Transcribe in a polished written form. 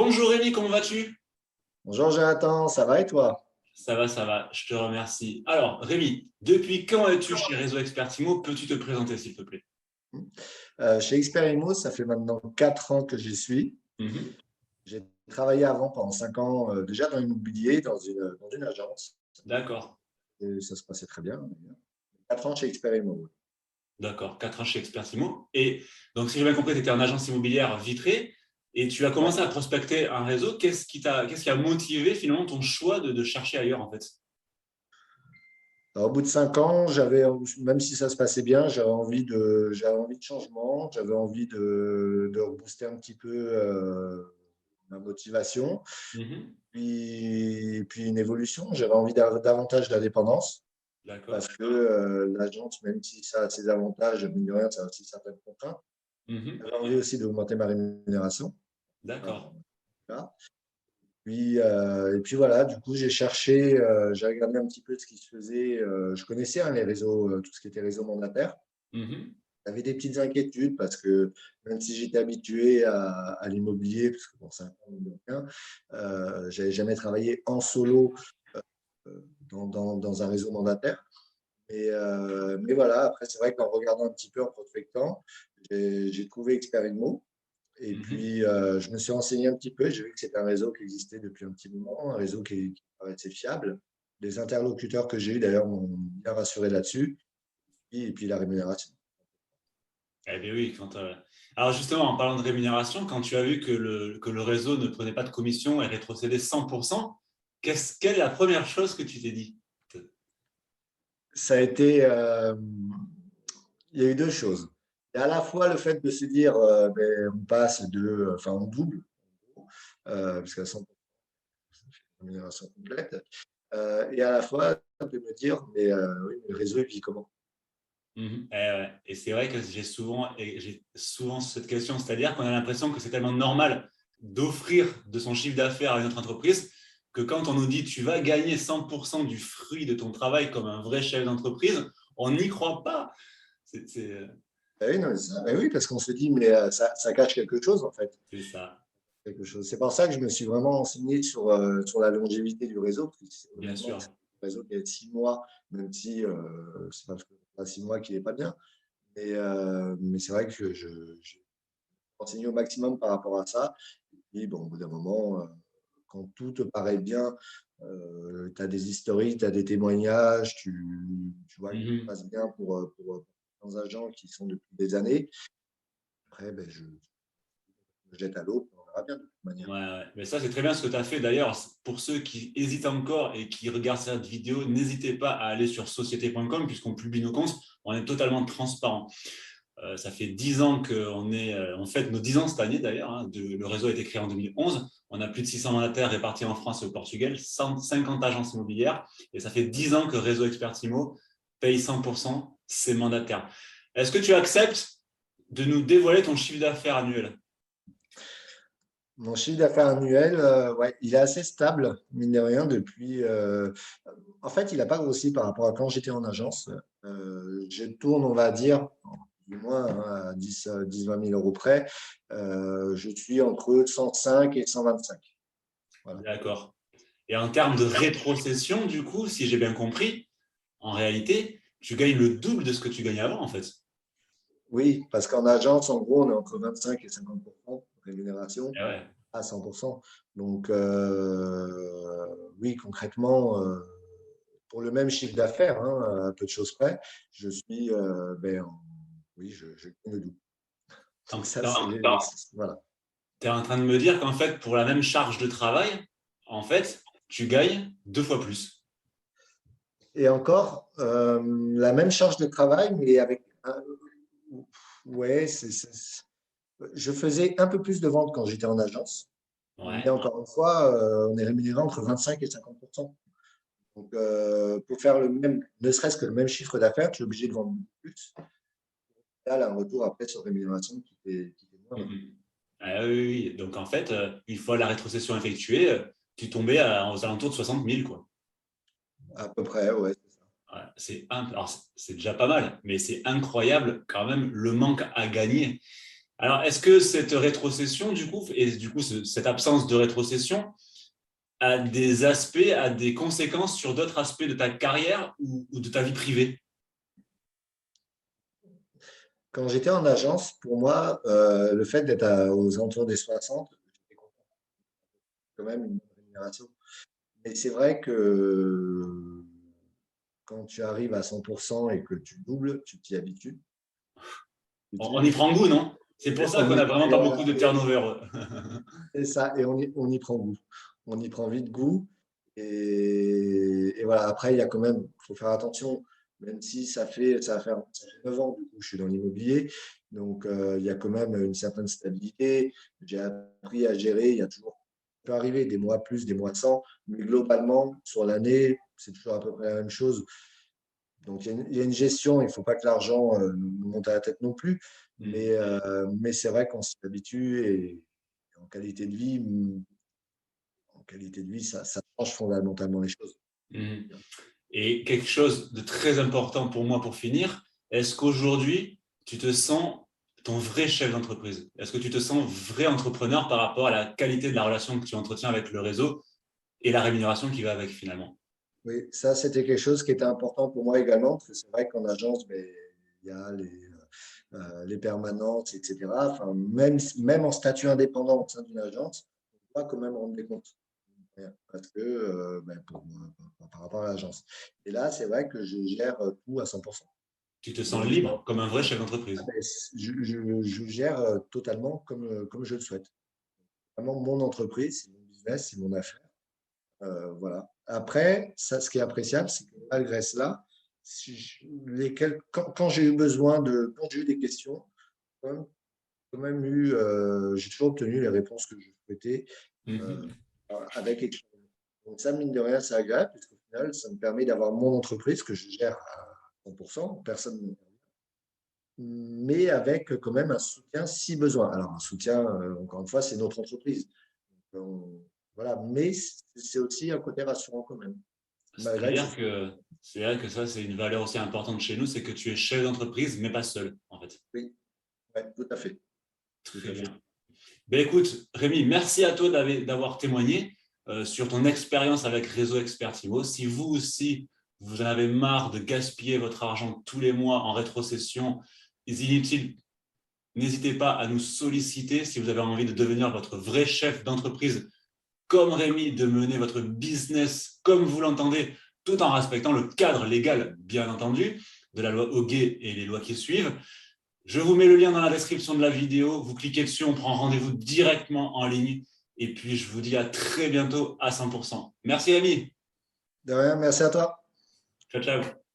Bonjour Rémi, comment vas-tu? Bonjour Jonathan, ça va et toi? Ça va, je te remercie. Alors Rémi, depuis quand es-tu chez Réseau Expertimo? Peux-tu te présenter s'il te plaît? Chez Experimo, ça fait maintenant 4 ans que j'y suis. Mhm. J'ai travaillé avant pendant 5 ans déjà dans l'immobilier, dans une agence. D'accord, Et ça se passait très bien. 4 ans chez Experimo. Oui. d'accord, 4 ans chez Expertimo. Et donc si j'ai bien compris, tu étais en agence immobilière vitrée et tu as Ouais. commencé à prospecter un réseau. Qu'est-ce qui a motivé finalement ton choix de chercher ailleurs en fait? Alors, au bout de 5 ans, même si ça se passait bien, j'avais envie de changement, j'avais envie de rebooster un petit peu ma motivation, Mhm. puis une évolution. J'avais envie davantage d'indépendance. Parce D'accord. que l'agence, même si ça a ses avantages, mine de rien, ça a aussi certaines contraintes. Mhm. J'avais envie aussi d'augmenter ma rémunération. D'accord. Voilà. Et puis voilà, du coup, j'ai regardé un petit peu ce qui se faisait. Je connaissais les réseaux, tout ce qui était réseau mandataire. Mhm. J'avais des petites inquiétudes parce que même si j'étais habitué à l'immobilier, parce que pour 5 ans, j'avais jamais travaillé en solo dans un réseau mandataire. Mais voilà, après, c'est vrai qu'en regardant un petit peu, en prospectant, j'ai trouvé Experimo. Et Mhm. puis, je me suis renseigné un petit peu. J'ai vu que c'était un réseau qui existait depuis un petit moment, un réseau qui paraissait fiable. Les interlocuteurs que j'ai eus, d'ailleurs, m'ont bien rassuré là-dessus. Et puis, la rémunération. Eh bien oui, alors justement, en parlant de rémunération, quand tu as vu que le réseau ne prenait pas de commission et rétrocédait 100%, quelle est la première chose que tu t'es dit? Ça a été, il y a eu deux choses. Il y a à la fois le fait de se dire, ben, on passe enfin, on double, parce qu'à 100% rémunération complète. Et à la fois de me dire, mais oui, mais le réseau, il vit comment? Mhm. Ouais. Et c'est vrai que j'ai souvent cette question, c'est-à-dire qu'on a l'impression que c'est tellement normal d'offrir de son chiffre d'affaires à une autre entreprise que quand on nous dit tu vas gagner 100% du fruit de ton travail comme un vrai chef d'entreprise, on n'y croit pas. Ben oui, non, ben oui, parce qu'on se dit, mais ça cache quelque chose, en fait. C'est ça, Quelque chose. C'est pour ça que je me suis vraiment renseigné sur la longévité du réseau, parce que bien honnêtement, sûr. c'est un réseau qui a 6 mois, même si c'est pas parce que pas 6 mois qu'il n'est pas bien. Mais c'est vrai que je me suis renseigné au maximum par rapport à ça. Et bon, au bout d'un moment, quand tout te paraît bien, tu as des historiques, tu as des témoignages, tu vois que tout se Mhm. passe bien pour certains agents qui sont depuis des années. Après, ben, je me jette à l'eau, on verra bien de toute manière. Ouais, ouais. Mais ça, c'est très bien ce que tu as fait. D'ailleurs, pour ceux qui hésitent encore et qui regardent cette vidéo, n'hésitez pas à aller sur société.com puisqu'on publie nos comptes. On est totalement transparent. Ça fait 10 ans on fête nos 10 ans cette année d'ailleurs. Hein. Le réseau a été créé en 2011. On a plus de 600 mandataires répartis en France et au Portugal, 150 agences immobilières. Et ça fait 10 ans que Réseau Expertimo paye 100% ses mandataires. Est-ce que tu acceptes de nous dévoiler ton chiffre d'affaires annuel? Mon chiffre d'affaires annuel, ouais, il est assez stable, mine de rien, depuis. En fait, il n'a pas grossi par rapport à quand j'étais en agence. Je tourne, on va dire, du moins hein, à 10-20 000 euros près. Je suis entre 105 et 125. Voilà. D'accord. Et en termes de rétrocession, du coup, si j'ai bien compris, en réalité, tu gagnes le double de ce que tu gagnais avant, en fait. Oui, parce qu'en agence, en gros, on est entre 25 et 50% de rémunération Eh ouais. à 100%. Donc, oui, concrètement, pour le même chiffre d'affaires, hein, à peu de choses près, je suis, oui, je gagne le double. Donc Donc, ça, voilà. tu es en train de me dire qu'en fait, pour la même charge de travail, en fait, tu gagnes 2 fois plus. Et encore, la même charge de travail, mais ouais, je faisais un peu plus de ventes quand j'étais en agence. Mais Ouais, encore une fois, on est rémunéré entre 25 et 50%. Donc, pour faire ne serait-ce que le même chiffre d'affaires, tu es obligé de vendre plus. Là, un retour après sur rémunération qui est moindre. mhm. Ah oui, oui, oui. Donc, en fait, une fois la rétrocession effectuée, tu tombais aux alentours de 60 000, quoi. À peu près, ouais, c'est ça. Ouais, alors, c'est déjà pas mal, mais c'est incroyable quand même le manque à gagner. Alors, est-ce que cette rétrocession, du coup, et du coup, cette absence de rétrocession a des aspects, a des conséquences sur d'autres aspects de ta carrière ou de ta vie privée? Quand j'étais en agence, pour moi, le fait d'être aux alentours des 60, j'étais content, quand même une bonne rémunération. Mais c'est vrai que quand tu arrives à 100% et que tu doubles, tu t'y habitues. Et On y prend goût, non? C'est pour ça on qu'on y, n'a vraiment et pas beaucoup voilà, de turnover. et ça, et on y prend goût. On y prend vite goût. Et voilà, après, il y a quand même, il faut faire attention, même si ça fait 9 ans, du coup, je suis dans l'immobilier. Donc, il y a quand même une certaine stabilité. J'ai appris à gérer. Il y a toujours, il peut arriver des mois plus, des mois sans, mais globalement, sur l'année, c'est toujours à peu près la même chose. Donc, il y a une gestion. Il ne faut pas que l'argent nous monte à la tête non plus. Mais c'est vrai qu'on s'y habitue et en qualité de vie, ça change fondamentalement les choses. Mhm. Et quelque chose de très important pour moi pour finir, est-ce qu'aujourd'hui, tu te sens ton vrai chef d'entreprise? Est-ce que tu te sens vrai entrepreneur par rapport à la qualité de la relation que tu entretiens avec le réseau et la rémunération qui va avec finalement? Oui, ça, c'était quelque chose qui était important pour moi également, parce que c'est vrai qu'en agence, ben, il y a les permanentes, etc. Enfin, même en statut indépendant au sein d'une agence, on doit quand même rendre des comptes. Parce que, par rapport à l'agence. Et là, c'est vrai que je gère tout à 100%. Tu te sens Donc, libre comme un vrai chef d'entreprise. je gère totalement comme je le souhaite. Vraiment, mon entreprise, c'est mon business, c'est mon affaire. Voilà. Après, ça, ce qui est appréciable, c'est que malgré cela, quand j'ai eu quand j'ai eu des questions, j'ai toujours obtenu les réponses que je souhaitais euh, Mhm. avec expérience. Donc ça, mine de rien, c'est agréable, puisqu'au final, ça me permet d'avoir mon entreprise que je gère à 100%, personne ne m'intervient, mais avec quand même un soutien si besoin. Alors, un soutien, encore une fois, c'est notre entreprise. Donc, voilà, mais c'est aussi un côté rassurant quand même, malgré que ce C'est-à-dire soit. que c'est vrai que ça, c'est une valeur aussi importante chez nous, c'est que tu es chef d'entreprise, mais pas seul, en fait. Oui, ouais, tout à fait. Tout Très à fait. bien. Ben écoute, Rémi, merci à toi d'avoir témoigné sur ton expérience avec Réseau Expert Imo. Si vous aussi, vous en avez marre de gaspiller votre argent tous les mois en rétrocession, inutile, n'hésitez pas à nous solliciter si vous avez envie de devenir votre vrai chef d'entreprise comme Rémi, de mener votre business comme vous l'entendez, tout en respectant le cadre légal, bien entendu, de la loi Hoguet et les lois qui suivent. Je vous mets le lien dans la description de la vidéo. Vous cliquez dessus, on prend rendez-vous directement en ligne. Et puis, je vous dis à très bientôt à 100%. Merci, Rémi. De rien, merci à toi. Ciao, ciao.